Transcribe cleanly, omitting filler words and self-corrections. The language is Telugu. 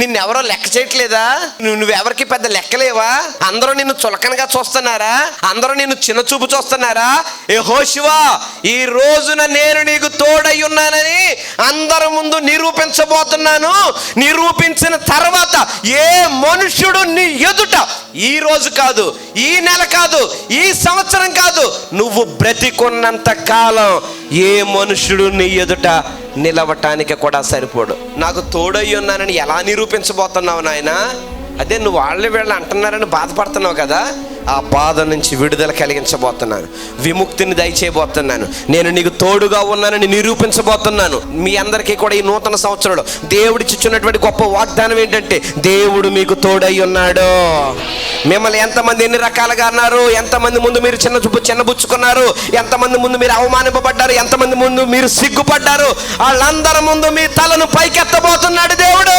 నిన్నెవరో లెక్క చేయట్లేదా? నువ్వెవరికి పెద్ద లెక్కలేవా? అందరూ నిన్ను చులకనగా చూస్తున్నారా? అందరూ నిన్ను చిన్న చూపు చూస్తున్నారా? యెహోషువ, ఈ రోజున నేను నీకు తోడై ఉన్నానని అందరి ముందు నిరూపించబోతున్నాను. నిరూపించిన తర్వాత ఏ మనుష్యుడు నీ ఎదుట, ఈ రోజు కాదు, ఈ నెల కాదు, ఈ సంవత్సరం కాదు, నువ్వు బ్రతికున్నంత కాలం ఏ మనుష్యుడు నీ ఎదుట నిలవటానికి కూడా సరిపోడు. నాకు తోడై ఉన్నానని ఎలా నిరూపించబోతున్నావు నాయనా? అదే నువ్వు వీళ్ళు అంటున్నారని బాధపడుతున్నావు కదా, ఆ బాధ నుంచి విడుదల కలిగించబోతున్నాను, విముక్తిని దయచేయబోతున్నాను. నేను నీకు తోడుగా ఉన్నానని నిరూపించబోతున్నాను. మీ అందరికీ కూడా ఈ నూతన సంవత్సరంలో దేవుడిచ్చినటువంటి గొప్ప వాగ్దానం ఏంటంటే, దేవుడు మీకు తోడై ఉన్నాడు. మిమ్మల్ని ఎంతమంది ఎన్ని రకాలుగా అన్నారు, ఎంతమంది ముందు మీరు చిన్నబుచ్చుకున్నారు, ఎంతమంది ముందు మీరు అవమానింపబడ్డారు, ఎంతమంది ముందు మీరు సిగ్గుపడ్డారు, వాళ్ళందరి ముందు మీ తలను పైకెత్తబోతున్నాడు దేవుడు.